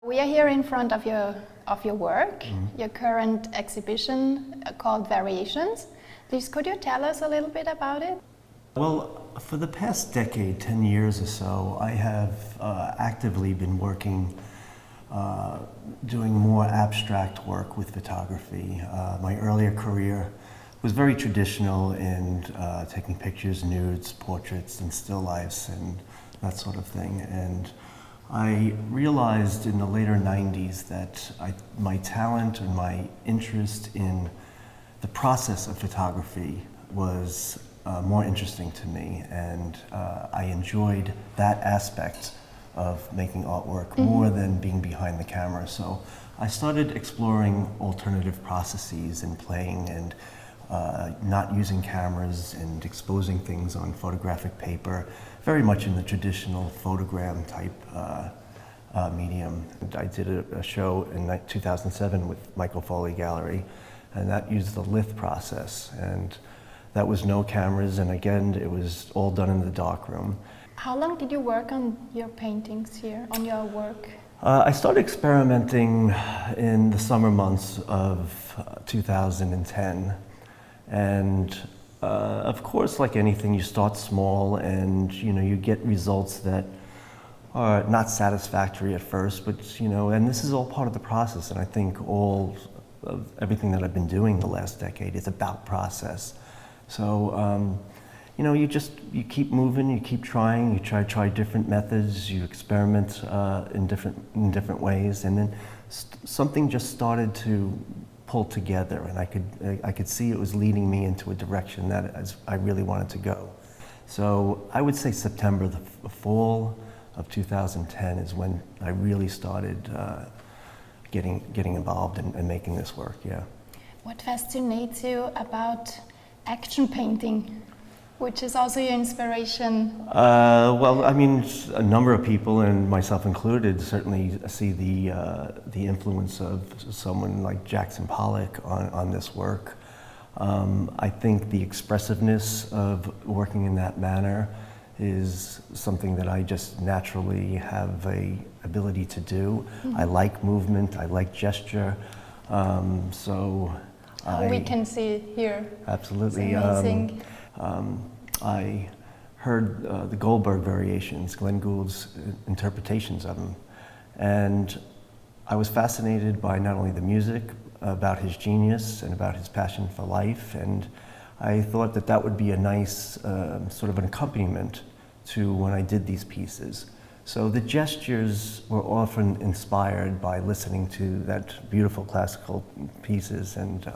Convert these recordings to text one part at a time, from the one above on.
We are here in front of your work, your current exhibition called Variations. Please, could you tell us a little bit about it? Well, for the past decade, 10 years or so, I have actively been working, doing more abstract work with photography. My earlier career was very traditional in taking pictures, nudes, portraits, and still lifes, and that sort of thing. And I realized in the later 90s that my talent and my interest in the process of photography was more interesting to me, and I enjoyed that aspect of making artwork more than being behind the camera. So I started exploring alternative processes and playing and not using cameras and exposing things on photographic paper, very much in the traditional photogram type medium. I did a show in 2007 with Foley Gallery, and that used the lithe process, and that was no cameras, and again it was all done in the darkroom. How long did you work on your paintings here, on your work? I started experimenting in the summer months of 2010, and of course, like anything, you start small, and you get results that are not satisfactory at first, but and this is all part of the process. And I think all of everything that I've been doing the last decade is about process. So you keep moving, you keep trying, you try different methods, you experiment in different ways, and then something just started to pull together, and I could see it was leading me into a direction that I really wanted to go. So I would say September, the fall of 2010 is when I really started getting involved and making this work. Yeah. What fascinates you about action painting, which is also your inspiration? Well, I mean, a number of people, and myself included, certainly see the influence of someone like Jackson Pollock on this work. I think the expressiveness of working in that manner is something that I just naturally have a ability to do. I like movement, I like gesture, so we can see here. Absolutely. It's amazing. I heard the Goldberg Variations, Glenn Gould's interpretations of them, and I was fascinated by not only the music, about his genius and about his passion for life, and I thought that would be a nice sort of an accompaniment to when I did these pieces. So the gestures were often inspired by listening to that beautiful classical pieces, and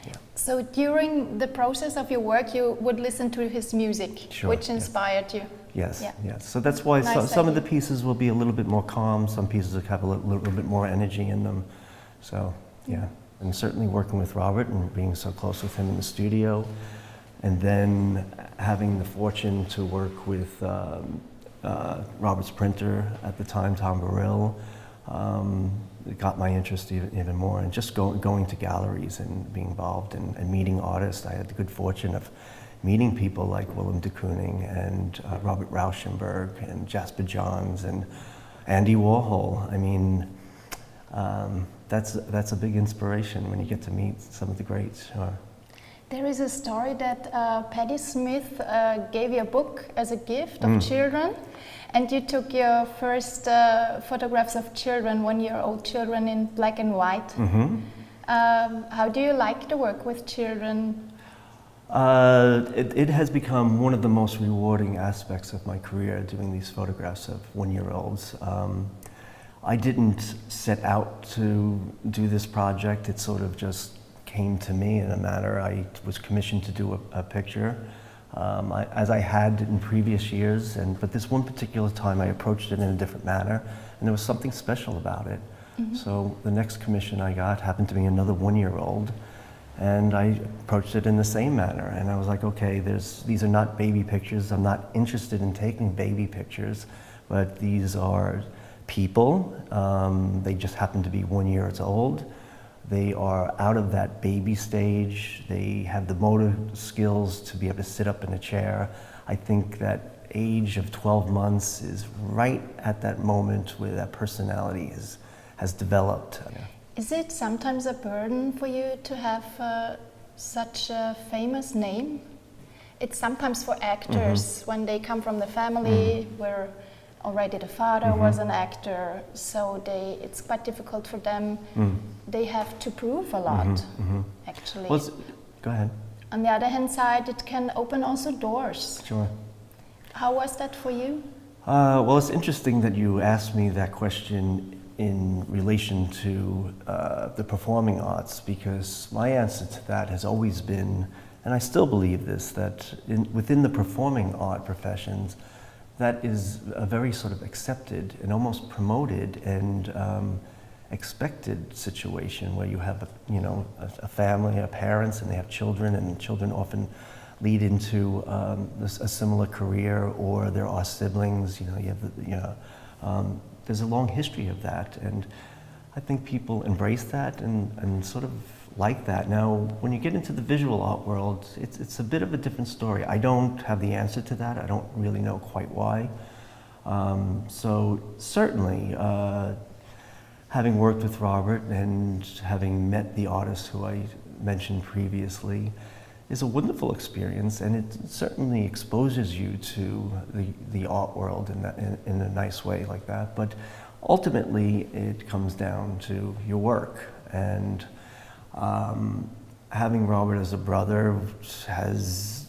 yeah. So during the process of your work, you would listen to his music, Sure, which inspired you? Yes, Yeah. yes. So that's why Nice some of the idea. pieces will be a little bit more calm, some pieces will have a little bit more energy in them. So, yeah. And certainly working with Robert and being so close with him in the studio, and then having the fortune to work with Robert's printer at the time, Tom Burrill, it got my interest even more, and just going to galleries and being involved and meeting artists. I had the good fortune of meeting people like Willem de Kooning and Robert Rauschenberg and Jasper Johns and Andy Warhol. I mean, that's a big inspiration when you get to meet some of the greats. Sure. There is a story that Patti Smith gave you a book as a gift of children, and you took your first photographs of children, 1-year-old children, in black and white. How do you like to work with children? It has become one of the most rewarding aspects of my career, doing these photographs of 1-year-olds. I didn't set out to do this project. It sort of just came to me in a manner. I was commissioned to do a picture, as I had in previous years, but this one particular time I approached it in a different manner, and there was something special about it. So the next commission I got happened to be another 1-year-old, and I approached it in the same manner, and I was like, okay, these are not baby pictures. I'm not interested in taking baby pictures, but these are people. They just happen to be 1 year old. They are out of that baby stage. They have the motor skills to be able to sit up in a chair. I think that age of 12 months is right at that moment where that personality has developed. Is it sometimes a burden for you to have such a famous name? It's sometimes for actors when they come from the family where already the father was an actor, so it's quite difficult for them. They have to prove a lot, actually. Well, go ahead. On the other hand side, it can open also doors. Sure. How was that for you? Well, it's interesting that you asked me that question in relation to the performing arts, because my answer to that has always been, and I still believe this, that within the performing art professions, that is a very sort of accepted and almost promoted and expected situation where you have a family, parents, and they have children, and children often lead into a similar career, or there are siblings. There's a long history of that, and I think people embrace that and sort of like that. Now, when you get into the visual art world, it's a bit of a different story. I don't have the answer to that. I don't really know quite why. So certainly, having worked with Robert and having met the artists who I mentioned previously is a wonderful experience, and it certainly exposes you to the art world in a nice way like that. But ultimately, it comes down to your work, and having Robert as a brother has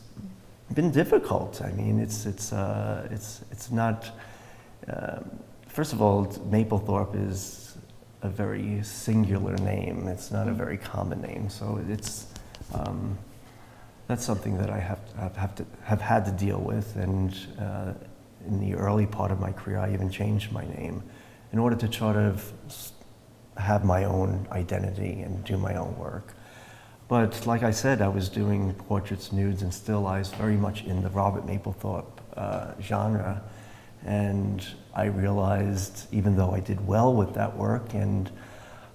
been difficult. I mean, it's not. First of all, Mapplethorpe is a very singular name. It's not a very common name, so that's something that I have had to deal with. And in the early part of my career, I even changed my name in order to try to have my own identity and do my own work. But like I said, I was doing portraits, nudes, and still lifes very much in the Robert Mapplethorpe genre. And I realized, even though I did well with that work and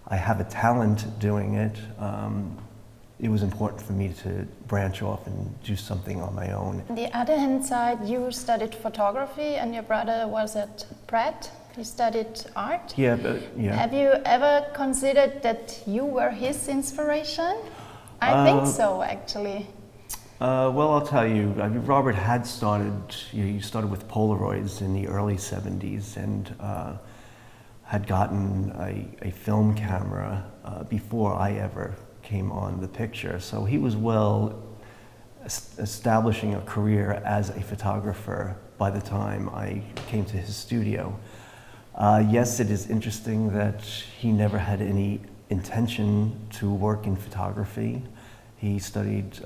I have a talent doing it, it was important for me to branch off and do something on my own. On the other hand side, you studied photography and your brother was at Pratt. He studied art. Yeah. Have you ever considered that you were his inspiration? I think so, actually. Well, I'll tell you, I mean, Robert had started, he started with Polaroids in the early 70s and had gotten a film camera before I ever came on the picture. So he was establishing a career as a photographer by the time I came to his studio. Yes, it is interesting that he never had any intention to work in photography. He studied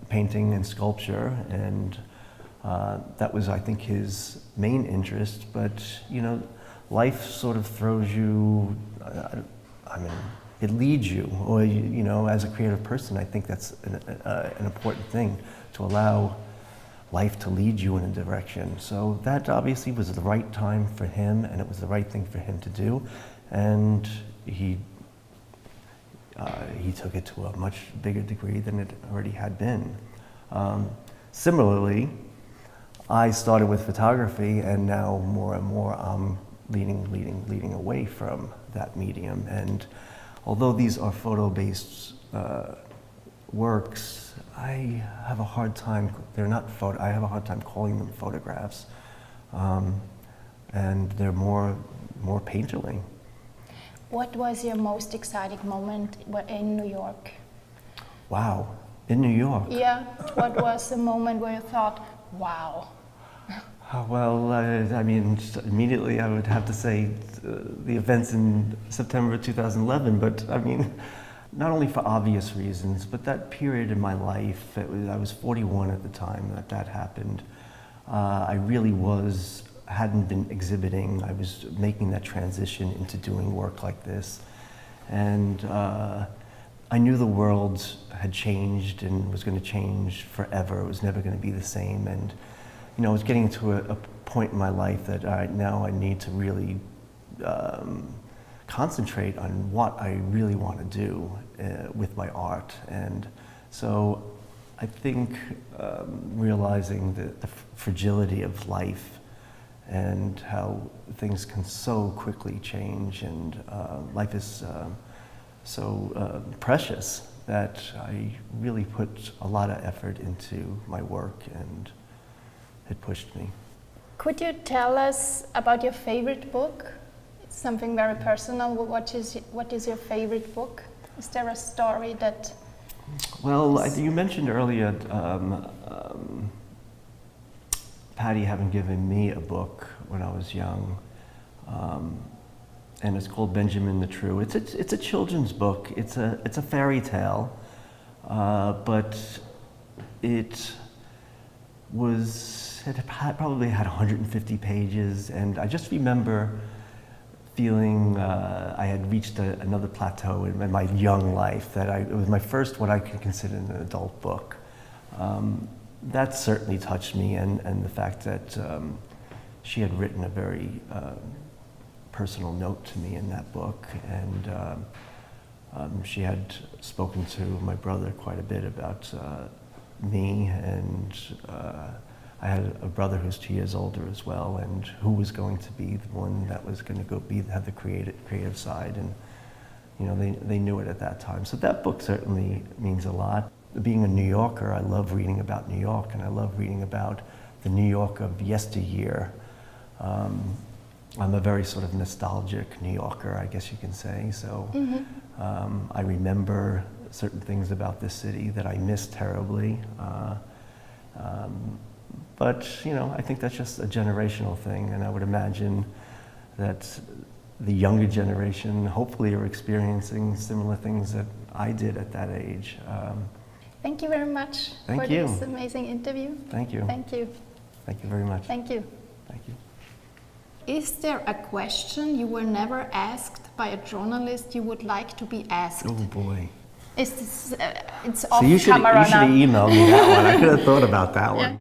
painting and sculpture, and that was, I think, his main interest. But, life sort of throws you, it leads you, or, as a creative person, I think that's an important thing, to allow life to lead you in a direction. So that obviously was the right time for him, and it was the right thing for him to do. And he took it to a much bigger degree than it already had been. Similarly, I started with photography, and now more and more I'm leading away from that medium. And although these are photo-based works, I have a hard time. I have a hard time calling them photographs, and they're more painterly. What was your most exciting moment in New York? Wow, in New York? Yeah, what was the moment where you thought, wow? Well, I mean, immediately I would have to say the events in September 2011, but I mean, not only for obvious reasons, but that period in my life, I was 41 at the time that happened. I really hadn't been exhibiting. I was making that transition into doing work like this. And I knew the world had changed and was going to change forever. It was never going to be the same. And, I was getting to a point in my life that now I need to really concentrate on what I really want to do with my art. And so I think realizing the fragility of life and how things can so quickly change, and life is so precious that I really put a lot of effort into my work, and it pushed me. Could you tell us about your favorite book? It's something very personal. What is your favorite book? Is there a story that... Well, you mentioned earlier Patty having given me a book when I was young, and it's called Benjamin the True. It's a children's book. It's a fairy tale, but it probably had 150 pages, and I just remember feeling I had reached another plateau in my young life, that it was my first what I could consider an adult book. That certainly touched me, and the fact that she had written a very personal note to me in that book, and she had spoken to my brother quite a bit about me, and I had a brother who's 2 years older as well, and who was going to be the one that was going to have the creative side, and they knew it at that time. So that book certainly means a lot. Being a New Yorker, I love reading about New York, and I love reading about the New York of yesteryear. I'm a very sort of nostalgic New Yorker, I guess you can say. So I remember certain things about this city that I miss terribly. But I think that's just a generational thing, and I would imagine that the younger generation hopefully are experiencing similar things that I did at that age. Thank you very much for this amazing interview. Thank you. Thank you. Thank you very much. Thank you. Thank you. Is there a question you were never asked by a journalist you would like to be asked? Oh boy. It's off camera now. You should email me that one. I could have thought about that one.